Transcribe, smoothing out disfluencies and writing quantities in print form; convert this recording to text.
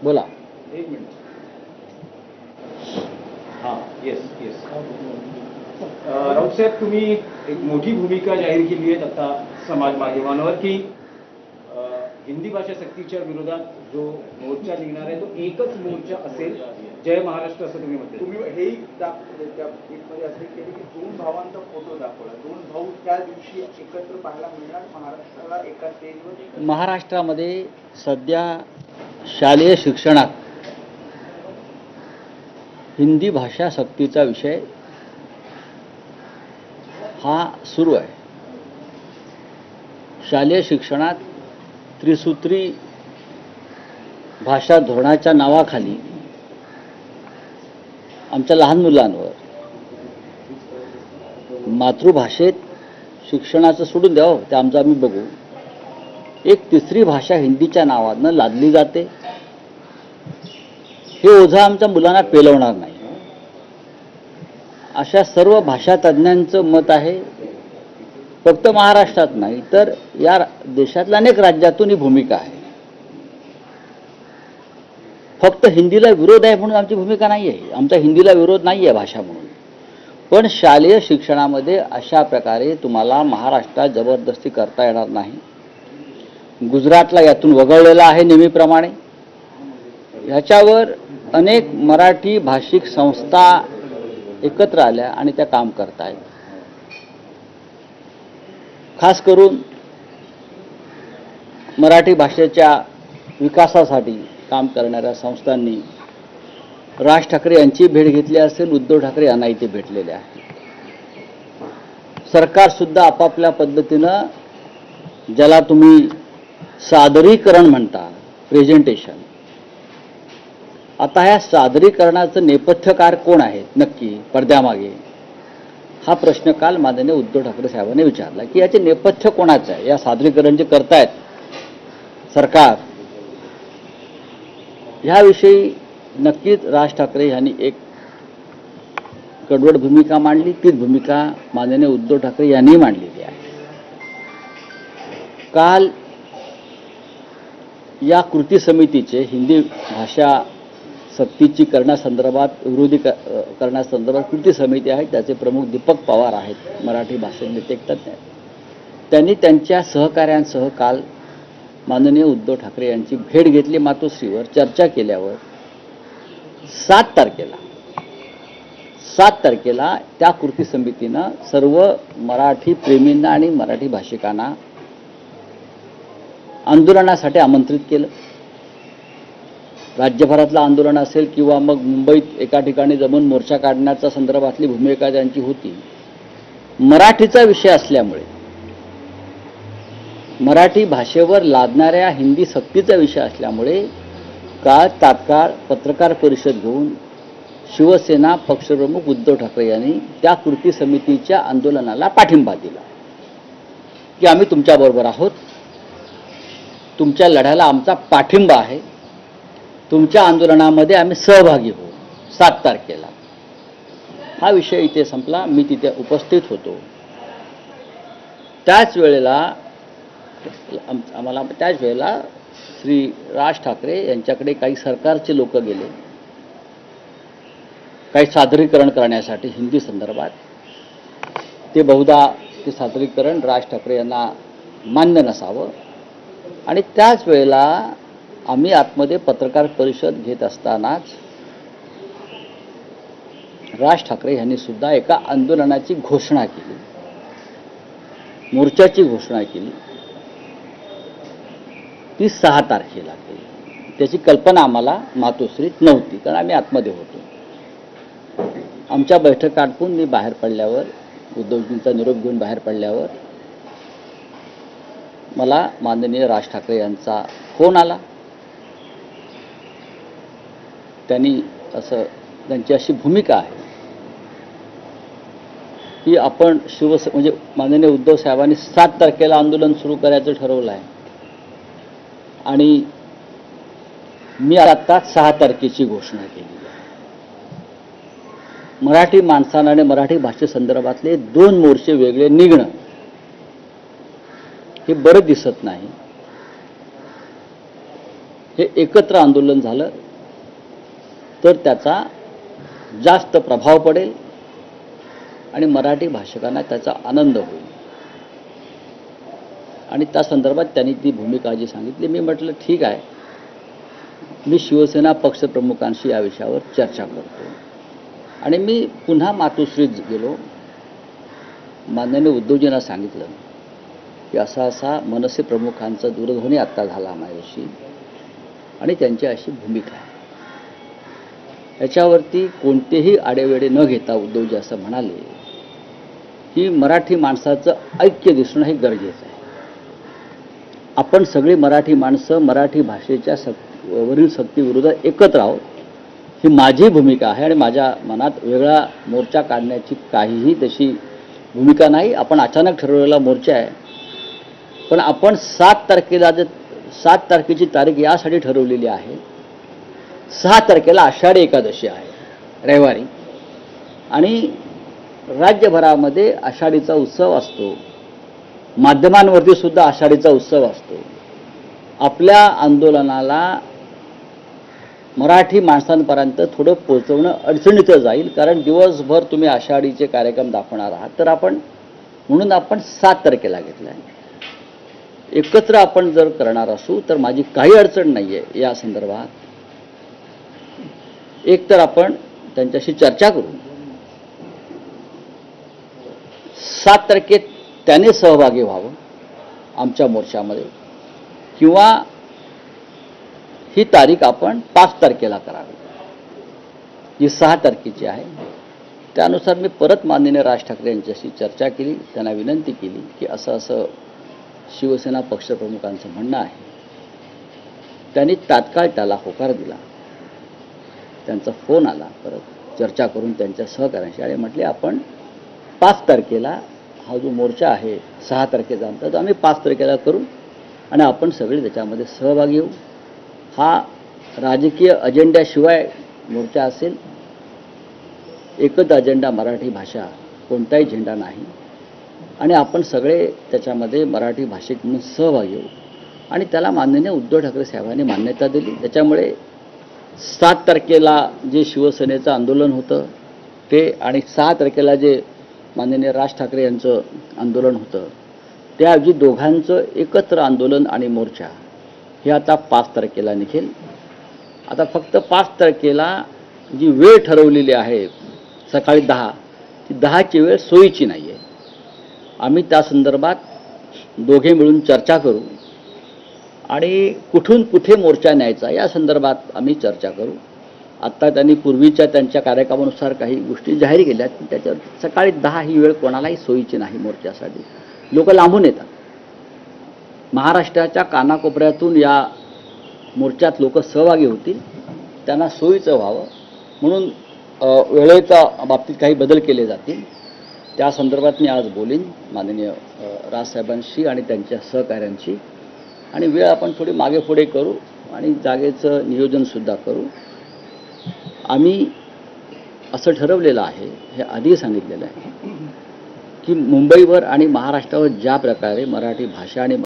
बोला. एक मिनिट. हां, येस येस. राऊत साहेब, तुम्ही एक मोठी भूमिका जाहीर केली आहे आता समाज माध्यमांवर की हिंदी भाषा सक्तीच्या विरोधात जो मोर्चा निघणार आहे तो एकच मोर्चा असेल, जय महाराष्ट्र असं तुम्ही म्हटलं. तुम्ही हेही त्या ट्विटमध्ये असे केले की दोन भावांचा फोटो दाखवला, दोन भाऊ त्या दिवशी एकत्र पाहायला मिळणार महाराष्ट्राला एका स्टेजवर. महाराष्ट्रामध्ये सध्या शालेय शिक्षणात हिंदी भाषा सक्तीचा विषय हा सुरू आहे. शालेय शिक्षणात त्रिसूत्री भाषा धोरणाच्या नावाखाली आमच्या लहान मुलांवर मातृभाषेत शिक्षणाचं सोडून द्यावं, ते आमचं आम्ही बघू, एक तिसरी भाषा हिंदीच्या नावानं लादली जाते. हे ओझं आमच्या मुलांना पेलवणार नाही, अशा सर्व भाषा तज्ज्ञांचं मत आहे. फक्त महाराष्ट्रात नाही तर या देशातल्या अनेक राज्यातून ही भूमिका आहे. फक्त हिंदीला विरोध आहे म्हणून आमची भूमिका नाही आहे. आमचा हिंदीला विरोध नाही आहे भाषा म्हणून. पण शालेय शिक्षणामध्ये अशा प्रकारे तुम्हाला महाराष्ट्रात जबरदस्ती करता येणार नाही. गुजरातला यातून वगळलेला आहे नेहमीप्रमाणे. ह्याच्यावर अनेक मराठी भाषिक संस्था एकत्र आल्या आणि त्या काम करत आहेत. खास करून मराठी भाषेच्या विकासासाठी काम करणाऱ्या संस्थांनी राज ठाकरे यांची भेट घेतली असेल, उद्धव ठाकरे यांना इथे भेटलेले आहे. सरकारसुद्धा आपापल्या पद्धतीनं, ज्याला तुम्ही सादरीकरण म्हणता, प्रेझेंटेशन, आता ह्या सादरीकरणाचं नेपथ्यकार कोण आहेत नक्की पडद्यामागे, हा प्रश्न काल माननीय उद्धव ठाकरे साहेबांनी विचारला की याचे नेपथ्य कोणाचं आहे. या सादरीकरण जे करतायत सरकार, ह्याविषयी नक्कीच राज ठाकरे यांनी एक कडवड भूमिका मांडली. तीच भूमिका माननीय उद्धव ठाकरे यांनी मांडलेली आहे. काल या कृती समितीचे हिंदी भाषा सक्तीची करण्यासंदर्भात, विरोधी करण्यासंदर्भात कृती समिती आहे, त्याचे प्रमुख दीपक पवार आहेत, मराठी भाषेचे एक तज्ज्ञ आहेत. त्यांनी त्यांच्या सहकाऱ्यांसह काल माननीय उद्धव ठाकरे यांची भेट घेतली. मातोश्रीवर चर्चा केल्यावर 7 तारखेला त्या कृती समितीनं सर्व मराठी प्रेमींना आणि मराठी भाषिकांना आंदोलनासाठी आमंत्रित केलं. राज्यभरातलं आंदोलन असेल किंवा मग मुंबईत एका ठिकाणी जमून मोर्चा काढण्याच्या संदर्भातली भूमिका त्यांची होती. मराठीचा विषय असल्यामुळे, मराठी भाषेवर लादणाऱ्या हिंदी सक्तीचा विषय असल्यामुळे काल तात्काळ पत्रकार परिषद घेऊन शिवसेना पक्षप्रमुख उद्धव ठाकरे यांनी त्या कृती समितीच्या आंदोलनाला पाठिंबा दिला की आम्ही तुमच्याबरोबर आहोत, तुमच्या लढ्याला आमचा पाठिंबा आहे, तुमच्या आंदोलनामध्ये आम्ही सहभागी होऊ 7 तारखेला. हा विषय इथे संपला. मी तिथे उपस्थित होतो. त्याच वेळेला श्री राज ठाकरे यांच्याकडे काही सरकारचे लोक गेले, काही सादरीकरण करण्यासाठी हिंदी संदर्भात. ते बहुधा ते सादरीकरण राज ठाकरे यांना मान्य नसावं आणि त्याच वेळेला आम्ही आतमध्ये पत्रकार परिषद घेत असतानाच राज ठाकरे यांनी सुद्धा एका आंदोलनाची घोषणा केली, मोर्चाची घोषणा केली. ती 6 तारखेला केली. त्याची कल्पना आम्हाला मातोश्रीत नव्हती, कारण आम्ही आतमध्ये होतो. आमच्या बैठक आटपून मी बाहेर पडल्यावर, उद्धवजींचा निरोप घेऊन बाहेर पडल्यावर मला माननीय राज ठाकरे यांचा फोन आला. त्यांची अशी भूमिका आहे की आपण म्हणजे माननीय उद्धव साहेबांनी 7 तारखेला आंदोलन सुरू करायचं ठरवलं आहे आणि मी आता 6 तारखेची घोषणा केली आहे. मराठी माणसानं आणि मराठी भाषेसंदर्भातले 2 मोर्चे वेगळे निघणं हे बरं दिसत नाही. हे एकत्र आंदोलन झालं तर त्याचा जास्त प्रभाव पडेल आणि मराठी भाषकांना त्याचा आनंद होईल. आणि त्या संदर्भात त्यांनी ती भूमिका जी सांगितली, मी म्हटलं ठीक आहे, मी शिवसेना पक्षप्रमुखांशी या विषयावर चर्चा करतो. आणि मी पुन्हा मातोश्रीत गेलो, माननीय उद्धवजींना सांगितलं की असा असा मनसे प्रमुखांचा दूरध्वनी आत्ता झाला माझ्याशी आणि त्यांची अशी भूमिका आहे. याच्यावरती कोणतेही आडेवेडे न घेता उद्धवजी असं म्हणाले की मराठी माणसाचं ऐक्य दिसणं हे गरजेचं आहे. आपण सगळी मराठी माणसं मराठी भाषेच्या वरील सक्तीविरोधात एकत्र आहोत, ही माझी भूमिका आहे आणि माझ्या मनात वेगळा मोर्चा काढण्याची काहीही तशी भूमिका नाही. आपण अचानक ठरवलेला मोर्चा आहे, पण आपण 7 तारखेची तारीख यासाठी ठरवलेली आहे. 6 तारखेला आषाढी एकादशी आहे, रविवारी, आणि राज्यभरामध्ये आषाढीचा उत्सव असतो, माध्यमांवरती सुद्धा आषाढीचा उत्सव असतो. आपल्या आंदोलनाला मराठी माणसांपर्यंत थोडं पोहोचवणं अडचणीचं जाईल, कारण दिवसभर तुम्ही आषाढीचे कार्यक्रम दाखवणार आहात. तर म्हणून आपण 7 तारखेला घेतलं आहे. एकत्र आपण जर करणार असू तर माझी काही अडचण नाही आहे या संदर्भात. एक तर आपण त्यांच्याशी चर्चा करू, 7 तारखेत त्याने सहभागी व्हावं आमच्या मोर्चामध्ये, किंवा ही तारीख आपण 5 तारखेला करावी, जी 6 तारखेची आहे. त्यानुसार मी परत माननीय राज ठाकरे यांच्याशी चर्चा केली, त्यांना विनंती केली की असं असं शिवसेना पक्षप्रमुखांचं म्हणणं आहे. त्यांनी तात्काळ त्याला होकार दिला. त्यांचा फोन आला, परत चर्चा करून त्यांच्या सहकार्यांशी, आणि म्हटले आपण 5 तारखेला हा जो मोर्चा आहे 6 तारखेचा आमचा, तर आम्ही 5 तारखेला करू आणि आपण सगळे त्याच्यामध्ये सहभागी होऊ. हा राजकीय अजेंड्याशिवाय मोर्चा असेल, एकच अजेंडा मराठी भाषा, कोणताही झेंडा नाही, आणि आपण सगळे त्याच्यामध्ये मराठी भाषिक म्हणून सहभागी होऊ. आणि त्याला माननीय उद्धव ठाकरे साहेबांनी मान्यता दिली. त्याच्यामुळे 7 तारखेला जे शिवसेनेचं आंदोलन होतं ते, आणि 6 तारखेला जे माननीय राज ठाकरे यांचं आंदोलन होतं, त्याऐवजी दोघांचं एकत्र आंदोलन आणि मोर्चा हे आता 5 तारखेला निघेल. आता फक्त 5 तारखेला जी वेळ ठरवलेली आहे सकाळी 10, ती 10ची वेळ सोयीची नाही आहे. आम्ही त्या संदर्भात दोघे मिळून चर्चा करू आणि कुठून कुठे मोर्चा न्यायचा या संदर्भात आम्ही चर्चा करू. आत्ता त्यांनी पूर्वीच्या त्यांच्या कार्यक्रमानुसार काही गोष्टी जाहीर केल्यात, पण त्याच्यावर सकाळी 10 ही वेळ कोणालाही सोयीची नाही मोर्चासाठी. लोक लांबून येतात, महाराष्ट्राच्या कानाकोपऱ्यातून या मोर्चात लोक सहभागी होतील, त्यांना सोयीचं व्हावं म्हणून वेळेच्या बाबतीत काही बदल केले जातील. त्या संदर्भात मी आज बोलीन माननीय राजसाहेबांशी आणि त्यांच्या सहकाऱ्यांशी, आणि वेळ आपण थोडी मागे पुढे करू आणि जागेचं नियोजनसुद्धा करू. आम्ही असं ठरवलेलं आहे, हे आधी सांगितलेलं आहे की मुंबईवर आणि महाराष्ट्रावर ज्या प्रकारे मराठी भाषा आणि